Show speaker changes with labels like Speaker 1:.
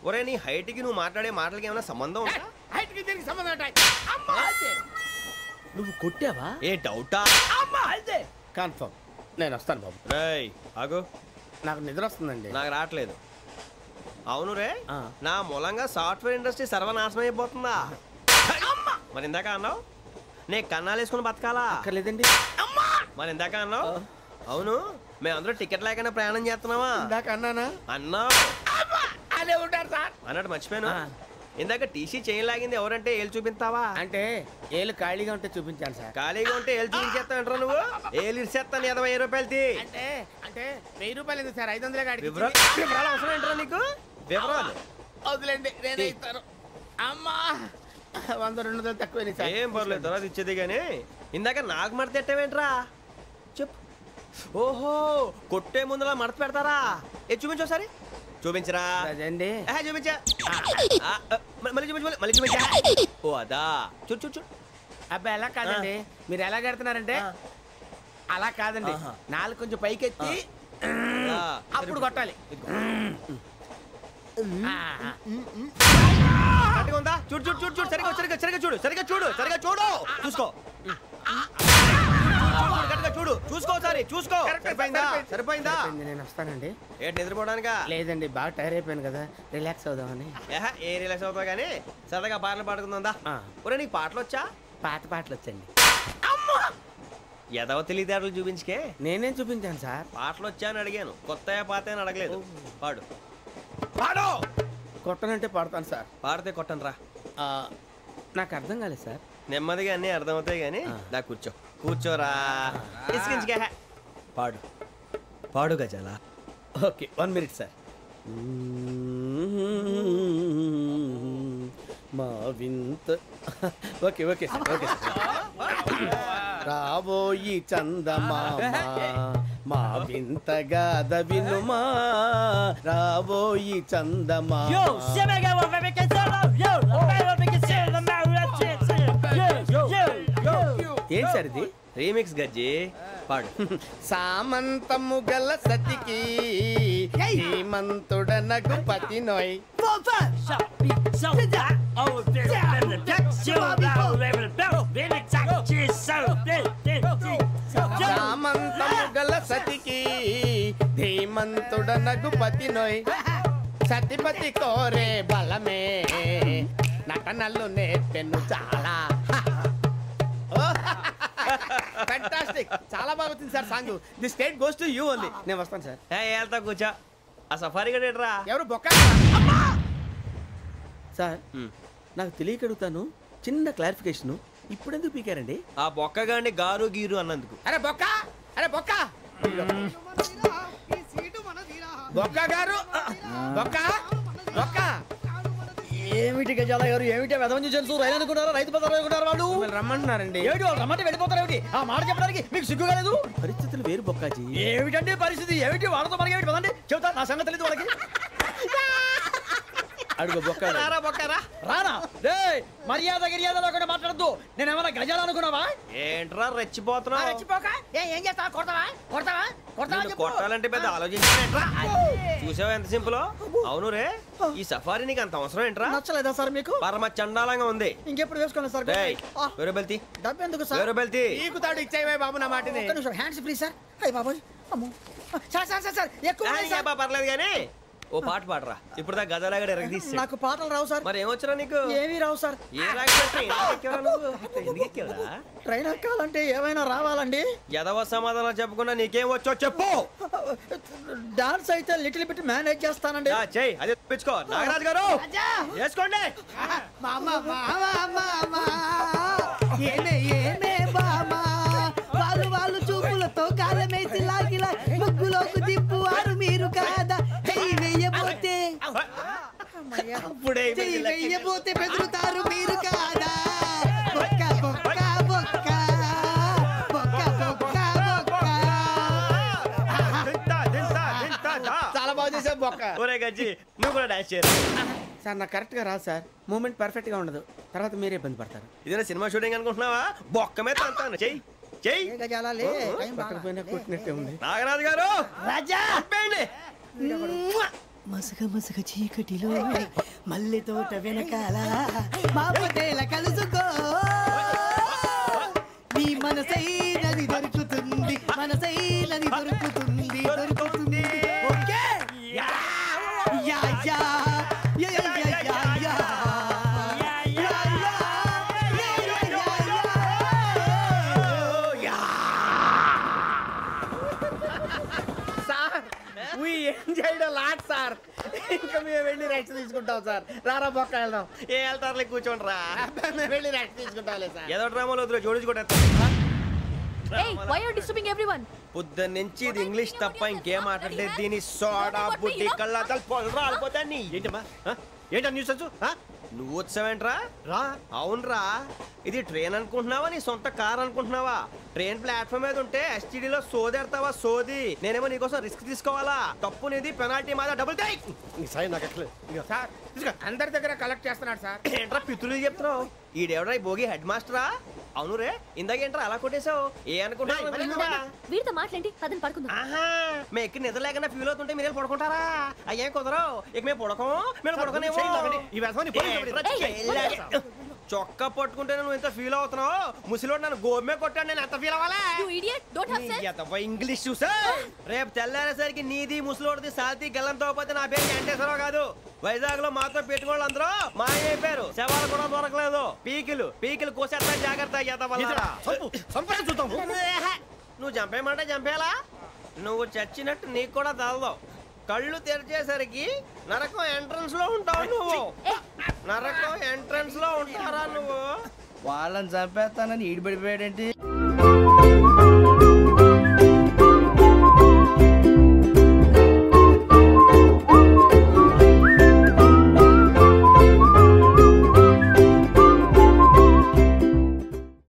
Speaker 1: ఒరే నీ హైట్ కి నువ్వు మాట్లాడే మాటలకి ఏమైనా సంబంధం ఉందా?
Speaker 2: హైట్ కి దీనికి సంబంధం ఉంటాయి. అమ్మా అదే
Speaker 3: నువ్వు కొట్టావా?
Speaker 1: ఏ డౌటా?
Speaker 2: అమ్మా అదే కన్ఫర్మ్. నేను వస్తాను బాబు.
Speaker 1: రేయ్ ఆగు,
Speaker 2: నాకు నిద్ర వస్తుందండి.
Speaker 1: నాకు రావట్లేదు. అవును రే, నా మూలంగా సాఫ్ట్వేర్ ఇండస్ట్రీ సర్వనాశనం అయిపోతుందా? మరి ఇందాక అన్నావు నే కన్నాలు వేసుకుని బతకాలా?
Speaker 2: అక్కర్లేదండి.
Speaker 1: మరి ఇందాక అన్నావు అవును మేమందరూ టికెట్ లేకుండా ప్రయాణం చేస్తున్నావా?
Speaker 2: ఇందాక అన్నానా?
Speaker 1: అన్నావు.
Speaker 2: అదే ఉంటారు సార్.
Speaker 1: అన్నట్టు మర్చిపోయాను, ఇందాక టీసీ చేయి లాగింది ఎవరంటే ఏళ్ళు చూపిస్తావా?
Speaker 2: అంటే ఏళ్ళు ఖాళీగా ఉంటే చూపించాను సార్.
Speaker 1: ఖాళీగా ఉంటే ఏళ్ళు చూపించేస్తానంటారా నువ్వు? ఏళ్ళు ఇచ్చేస్తాను 20 రూపాయలది.
Speaker 2: అంటే అంటే 1000 రూపాయలు ఎందుకు సార్? 500 కాడికి
Speaker 1: వివరాలు అవసరం ఏంటరా నీకు? వివరాలు
Speaker 2: వదిలేండి, నేనే ఇస్తాను. అమ్మా 100-200 తక్కువ సార్.
Speaker 1: ఏం పర్లేదు, తర్వాత ఇచ్చేది కానీ ఇందాక నాకు మడత పెట్టావేంట్రా? చెప్పు. ఓహో కొట్టే ముందులా మడత పెడతారా? ఏ చూపించు ఒకసారి. చూపించరా?
Speaker 2: అదండి.
Speaker 1: చూపించా. మళ్ళీ చూపించు, మళ్ళీ చూపించా. ఓ అదా, చూడు చూడు చూడు.
Speaker 2: అబ్బా ఎలా కాదండి, మీరు ఎలా కడుతున్నారంటే అలా కాదండి. నాలుగు కొంచెం పైకెత్తి అప్పుడు కొట్టాలి.
Speaker 1: ఉందా? చూడు చూడు చూడు చూడు, సరిగా సరిగా సరిగా చూడు, సరిగా చూడు, సరిగా చూడు, చూసుకో. చూడు చూసుకో, సరే చూసుకో. సరిపోయిందా? సరిపోయిందా?
Speaker 2: నేను వస్తానండి.
Speaker 1: ఏంటి నిద్రపోవడానికా?
Speaker 2: లేదండి, బాగా టైర్ అయిపోయాను కదా, రిలాక్స్ అవుదామని.
Speaker 1: ఏ రిలాక్స్ అవుతావు కానీ సరదాగా పాటలు పాడుకుందా? ఒరే నీకు పాటలు వచ్చా?
Speaker 2: పాత పాటలు వచ్చండి.
Speaker 1: ఎదవ తెలివితేటలు చూపించుకే.
Speaker 2: నేనేం చూపించాను సార్?
Speaker 1: పాటలు వచ్చా అని అడిగాను, కొత్త పాత అని అడగలేదు. పాడు పాడు.
Speaker 2: కొట్టనంటే పాడతాను సార్.
Speaker 1: పాడితే కొట్టను రా.
Speaker 2: నాకు అర్థం కాలేదు సార్.
Speaker 1: నెమ్మదిగా అన్నీ అర్థమవుతాయి కానీ దా కూర్చో. కూర్చోరా. పాడు పాడు గజాల.
Speaker 2: Okay 1 minute sir. మా వింత. Okay okay sir, okay sir. రాబోయి చందమామ మా వింత గాథ వినుమా, రాబోయి చందమామ. ఏం సార్ ఇది?
Speaker 1: రీమిక్స్ గజ్జి. పాడు.
Speaker 2: సామంతము గల సతికి హేమంతుడనగు పతి నోయ్. సామంతము గల సతికి ధీమంతుడనగు పతి నోయ్. సతిపతి కోరే బలమే నటనలు నేర్పెను చాలా. ఫ్యాంటాస్టిక్, చాలా బాగా వచ్చింది sir song. The state goes to you only. నేను వస్తాను సార్.
Speaker 1: వెళ్తా కూర్చో. ఆ సఫారీ గడేట్రా?
Speaker 2: ఎవరు బొక్క సార్? నాకు తెలియక అడుగుతాను, చిన్న క్లారిఫికేషన్. ఇప్పుడు ఎందుకు పీకారండి?
Speaker 1: ఆ బొక్క గాని గారు గీరు అన్నందుకు.
Speaker 2: అరే బొక్క, అరే బొక్క, బొక్క గారు, బొక్క బొక్క.
Speaker 3: ఏమిటి గజాల గారు, ఏమిటి వెదవం చూసాను రైలు అనుకున్నారా? రైతు బజార్ అనుకున్నారు వాళ్ళు.
Speaker 2: రమ్మంటున్నారండి.
Speaker 3: ఏమిటి వాళ్ళు రమ్మంటే వెళ్ళిపోతారు? ఏమిటి ఆ మాట చెప్పడానికి మీకు సిగ్గు కాలేదు?
Speaker 2: పరిస్థితులు వేరు బొక్కాజీ.
Speaker 3: ఏమిటండి పరిస్థితి? ఏమిటి వాళ్ళతో మనకి ఏమిటి పదండి చెబుతా, నా సంగతి తెలియదు వాళ్ళకి.
Speaker 2: అడుగు బొక్క.
Speaker 1: రారా బొక్కరా.
Speaker 3: రానా? రే మర్యాద గిర్యాద లేకుండా మాట్లాడద్దు. నేను ఏమన్నా గజాలు అనుకున్నావా?
Speaker 1: ఏంట్రా రెచ్చిపోతున్నావు?
Speaker 3: ఏం చేస్తా? కొడతావా? కొడతావా?
Speaker 1: కొట్టాలంటే పెద్ద ఆలోచించా. చూసావా ఎంత సింపుల్? అవును రే, ఈ సఫారీ నీకు అంత అవసరం ఏంట్రా?
Speaker 3: నచ్చలేదా సార్ మీకు?
Speaker 1: పరమ చండాలంగా ఉంది.
Speaker 3: ఇంకెప్పుడు వేసుకోండి సార్.
Speaker 1: వేరే బెల్తి.
Speaker 3: డబ్బు ఎందుకు సార్?
Speaker 1: వేరే బెల్తి.
Speaker 2: నీకు తాడు ఇచ్చాయి బాబు నా మాటని.
Speaker 3: Hands free sir. అయ్యి బాబోయ్, అమ్మో సార్ సార్ సార్ సార్ ఎక్కువ
Speaker 1: పర్లేదు కానీ ఓ పాట పాడరా. ఇప్పుడు దా గదలాగడ ఎరగదీసి.
Speaker 3: నాకు పాటలు రావు సార్.
Speaker 1: మరి ఏమొచ్చరా నీకు?
Speaker 3: ఏమీ రావు సార్.
Speaker 1: ఏ
Speaker 3: ట్రైన్ ఎక్కాలంటే ఏమైనా రావాలండి.
Speaker 1: ఎదవ సమాధానం చెప్పకుండా నీకేం వచ్చో చెప్పు.
Speaker 3: డాన్స్ అయితే లిటిల్ బిట్ మేనేజ్ చేస్తానండి.
Speaker 1: చెయ్యి, అదే తెప్పించుకో. నాగరాజు గారు చేసుకోండి.
Speaker 3: వాళ్ళు చూపులతో కాలమేసి లాగిలా ముగ్గులోకి తిప్పువారు మీరు కాదా? వెయ్యబోతే వెయ్యబోతే బెదురుతారు మీరు కాదా? బొక్క బొక్క బొక్క బొక్క బొక్క బొక్క.
Speaker 2: చాలా బాగా చేసావు బొక్క.
Speaker 1: ఒరే గజ్జి నువ్వు కూడా డాన్స్ చేయరు
Speaker 2: సార్? నాకు కరెక్ట్ గా రాదు సార్. మూమెంట్ పర్ఫెక్ట్ గా ఉండదు, తర్వాత మీరే ఇబ్బంది పడతారు.
Speaker 1: ఇదేనా సినిమా షూటింగ్ అనుకుంటున్నావా? బొక్క మీద అంటాను. చెయ్యి చెయ్యి.
Speaker 2: కొట్టినట్టే ఉంది.
Speaker 1: నాగరాజు గారు
Speaker 3: రాజా మసగ మసగ చీకటిలో మల్లె తోట వెనకాల మా పటేల కలుసుకో నీ మనసైనది దొరుకుతుంది మనసైనది దొరుకుతుంది దొరుకుతుంది okay yeah yeah yeah yeah yeah yeah yeah
Speaker 2: lot sir ఇంకా మేము వెళ్ళి రెస్ట్ తీసుకుంటాం సార్. రారా బొక్క వెళ్దాం.
Speaker 1: ఏ వెళ్తారులే కూర్చోండి రా.
Speaker 2: మేము వెళ్ళి రెస్ట్ తీసుకుంటాంలే సార్.
Speaker 1: ఏదో డ్రామాలో వద్దులే జోడించుకుంటా.
Speaker 4: Hey, why are you disturbing everyone?
Speaker 1: పొద్దున్న నుంచి ఇది ఇంగ్లీష్ తప్ప ఇంకేం మాట్లాడలేదు. దీని సోడా బుద్ధి కళ్ళ పొలు రాలిపోతా నీ.
Speaker 2: ఏంటమ్మా ఏంటా న్యూస్
Speaker 1: నువ్వు వచ్చావేంట్రా? రా. అవునరా, ఇది ట్రైన్ అనుకుంటున్నావా నీ సొంత కార్ అనుకుంటున్నావా? ట్రైన్ ప్లాట్ఫామ్ మీద ఉంటే ఎస్టీడీలో సోదేడతావా సోది. నేనేమో నీకోసం రిస్క్ తీసుకోవాలా? తప్పు నీది, పెనాల్టీ మాదా, డబుల్ టై.
Speaker 2: సార్ అందరి దగ్గర కలెక్ట్ చేస్తున్నాడు సార్.
Speaker 1: ఏంట్రా పితులు చెప్తున్నావు? ఈడెవడ్రా ఈ భోగి హెడ్ మాస్టరా? అవును రే, ఇందాకేంట్రా అలా కొట్టేశావు? ఏ అనుకుంటున్నావా?
Speaker 4: వీరితో మాట్లాడి పదని పడుకుందాం.
Speaker 1: ఆహా, మేము ఎక్కడ నిద్ర లేకుండా ఫీల్ అవుతుంటే మీరేం పడుకుంటారా? అయ్యేం కుదరవు. ఇక మేము పడకం, మేము పడుకునేమో. చొక్కా పట్టుకుంటే నువ్వు ఎంత ఫీల్ అవుతున్నావు? ముసలివాడు నన్ను గోమే కొట్టాడు, నేను ఎంత ఫీల్ అవ్వాలా?
Speaker 4: You idiot, don't have sense.
Speaker 1: English చూసా. రేపు తెల్లారేసరికి నీది ముసలివాడిది సాతి గల్లంతో పోతే నా పేరు వెంకటేశ్వరరావు కాదు. వైజాగ్ లో మాతో పెట్టుకోళ్ళు అందరూ మాయైపోయారు. శవాలు కూడా దొరకలేదు. పీకిలు కోసేస్తా, జాగ్రత్త. నువ్వు చంపేయమంటే చంపేలా? నువ్వు చచ్చినట్టు నీకు కూడా తగదు. కళ్ళు తెరిచేసరికి నరకం ఎంట్రన్స్ లో ఉంటావు నువ్వు. నరకం ఎంట్రన్స్ లో ఉంటారా నువ్వు?
Speaker 3: వాళ్ళని చంపేస్తానని ఈడిపడిపోయాడేంటి?